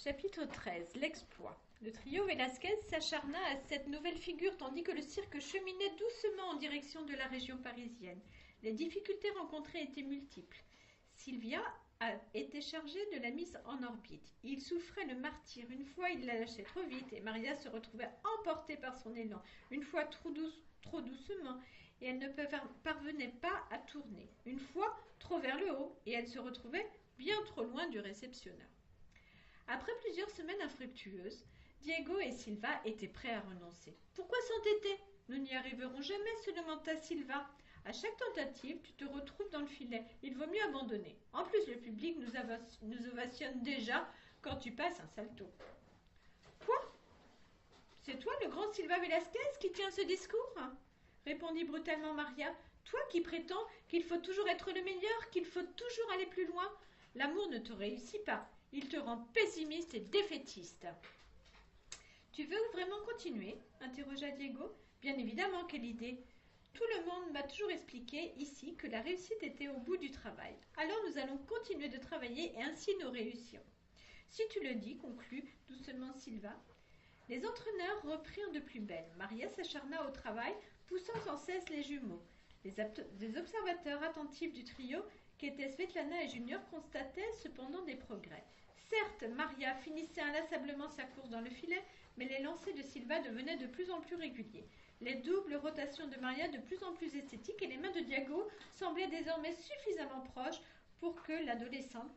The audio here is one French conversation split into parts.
Chapitre 13. L'exploit. Le trio Velasquez s'acharna à cette nouvelle figure tandis que le cirque cheminait doucement en direction de la région parisienne. Les difficultés rencontrées étaient multiples. Sylvia était chargée de la mise en orbite. Il souffrait le martyre. Une fois, il la lâchait trop vite et Maria se retrouvait emportée par son élan. Une fois, trop doucement et elle ne parvenait pas à tourner. Une fois, trop vers le haut et elle se retrouvait bien trop loin du réceptionneur. Après plusieurs semaines infructueuses, Diego et Silva étaient prêts à renoncer. « Pourquoi s'entêter? Nous n'y arriverons jamais, se lamenta Silva. À chaque tentative, tu te retrouves dans le filet. Il vaut mieux abandonner. En plus, le public nous ovationne déjà quand tu passes un salto. »« Quoi? C'est toi, le grand Silva Velasquez, qui tient ce discours ?» répondit brutalement Maria. « Toi qui prétends qu'il faut toujours être le meilleur, qu'il faut toujours aller plus loin. L'amour ne te réussit pas. Il te rend pessimiste et défaitiste. »« Tu veux vraiment continuer ?» interrogea Diego. « Bien évidemment, quelle idée! Tout le monde m'a toujours expliqué ici que la réussite était au bout du travail. Alors nous allons continuer de travailler et ainsi nous réussirons. »« Si tu le dis, conclut doucement Silva. » Les entraîneurs reprirent de plus belle. Maria s'acharna au travail, poussant sans cesse les jumeaux. Les observateurs attentifs du trio, qu'étaient Svetlana et Junior, constataient cependant des progrès. Certes, Maria finissait inlassablement sa course dans le filet, mais les lancers de Silva devenaient de plus en plus réguliers. Les doubles rotations de Maria de plus en plus esthétiques et les mains de Diego semblaient désormais suffisamment proches pour que l'adolescente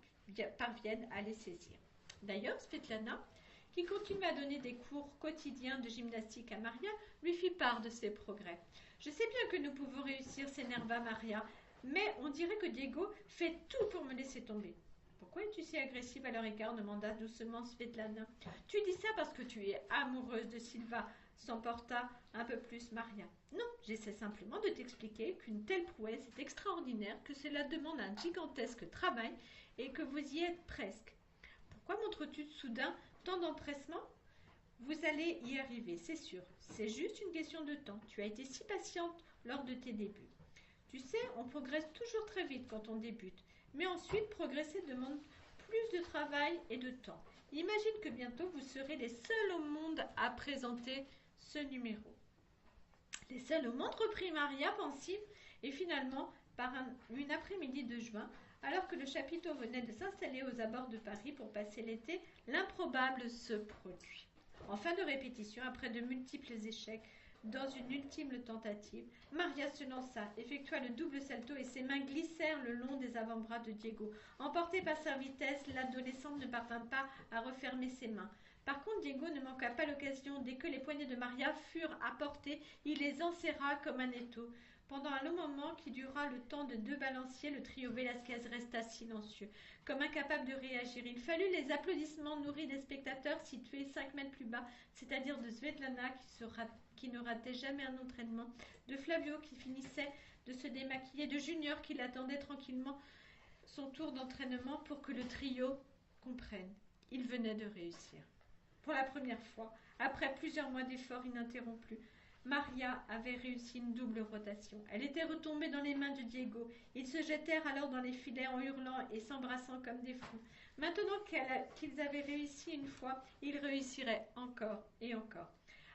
parvienne à les saisir. D'ailleurs, Svetlana, qui continuait à donner des cours quotidiens de gymnastique à Maria, lui fit part de ses progrès. « Je sais bien que nous pouvons réussir, s'énerva Maria, mais on dirait que Diego fait tout pour me laisser tomber. »« Pourquoi es-tu si agressive à leur égard ?» demanda doucement Svetlana. « Tu dis ça parce que tu es amoureuse de Silva, » s'emporta un peu plus Maria. « Non, j'essaie simplement de t'expliquer qu'une telle prouesse est extraordinaire, que cela demande un gigantesque travail et que vous y êtes presque. Pourquoi montres-tu soudain tant d'empressement ? Vous allez y arriver, c'est sûr. C'est juste une question de temps. Tu as été si patiente lors de tes débuts. Tu sais, on progresse toujours très vite quand on débute, mais ensuite progresser demande plus de travail et de temps. Imagine que bientôt vous serez les seuls au monde à présenter ce numéro. » « Les seuls au monde, reprit Maria pensive, et finalement, par une après-midi de juin, alors que le chapiteau venait de s'installer aux abords de Paris pour passer l'été, l'improbable se produit. En fin de répétition, après de multiples échecs, dans une ultime tentative, Maria se lança, effectua le double salto et ses mains glissèrent le long des avant-bras de Diego. Emportée par sa vitesse, l'adolescente ne parvint pas à refermer ses mains. Par contre, Diego ne manqua pas l'occasion. Dès que les poignets de Maria furent à portée, il les enserra comme un étau. Pendant un long moment qui dura le temps de 2 balanciers, le trio Velasquez resta silencieux, comme incapable de réagir. Il fallut les applaudissements nourris des spectateurs situés 5 mètres plus bas, c'est-à-dire de Svetlana qui ne ratait jamais un entraînement, de Flavio qui finissait de se démaquiller, de Junior qui l'attendait tranquillement son tour d'entraînement pour que le trio comprenne. Il venait de réussir. Pour la première fois, après plusieurs mois d'efforts ininterrompus, Maria avait réussi une double rotation. Elle était retombée dans les mains de Diego. Ils se jetèrent alors dans les filets en hurlant et s'embrassant comme des fous. Maintenant qu'ils avaient réussi une fois, ils réussiraient encore et encore.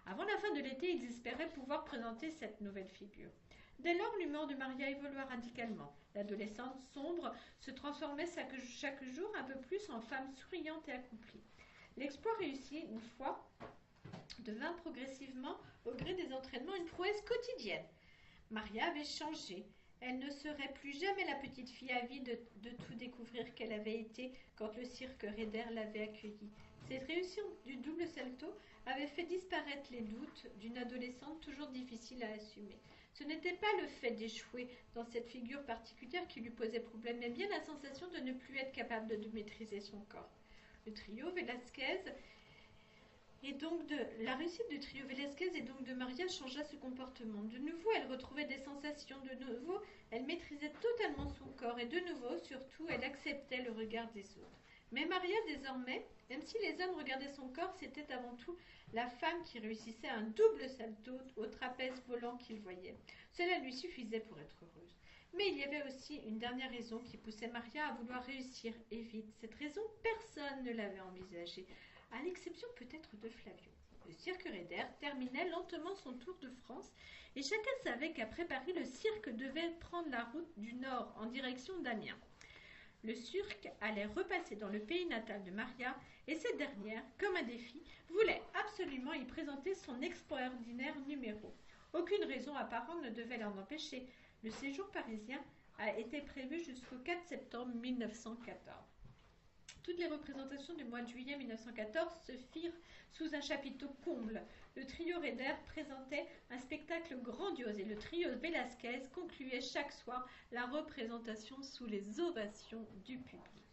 Avant la fin de l'été, ils espéraient pouvoir présenter cette nouvelle figure. Dès lors, l'humeur de Maria évolua radicalement. L'adolescente sombre se transformait chaque jour un peu plus en femme souriante et accomplie. L'exploit réussi une fois devint progressivement, au gré des entraînements, une prouesse quotidienne. Maria avait changé. Elle ne serait plus jamais la petite fille avide de tout découvrir qu'elle avait été quand le cirque Raider l'avait accueillie. Cette réussite du double salto avait fait disparaître les doutes d'une adolescente toujours difficile à assumer. Ce n'était pas le fait d'échouer dans cette figure particulière qui lui posait problème, mais bien la sensation de ne plus être capable de maîtriser son corps. Le trio Velasquez la réussite du trio Velasquez et donc de Maria changea ce comportement. De nouveau, elle retrouvait des sensations. De nouveau, elle maîtrisait totalement son corps. Et de nouveau, surtout, elle acceptait le regard des autres. Mais Maria, désormais, même si les hommes regardaient son corps, c'était avant tout la femme qui réussissait un double salto au trapèze volant qu'ils voyaient. Cela lui suffisait pour être heureuse. Mais il y avait aussi une dernière raison qui poussait Maria à vouloir réussir, et vite. Cette raison, personne ne l'avait envisagée, à l'exception peut-être de Flavio. Le cirque Raider terminait lentement son tour de France, et chacun savait qu'après Paris, le cirque devait prendre la route du nord en direction d'Amiens. Le cirque allait repasser dans le pays natal de Maria, et cette dernière, comme un défi, voulait absolument y présenter son extraordinaire numéro. Aucune raison apparente ne devait l'en empêcher. Le séjour parisien a été prévu jusqu'au 4 septembre 1914. Toutes les représentations du mois de juillet 1914 se firent sous un chapiteau comble. Le trio Raider présentait un spectacle grandiose et le trio Velasquez concluait chaque soir la représentation sous les ovations du public.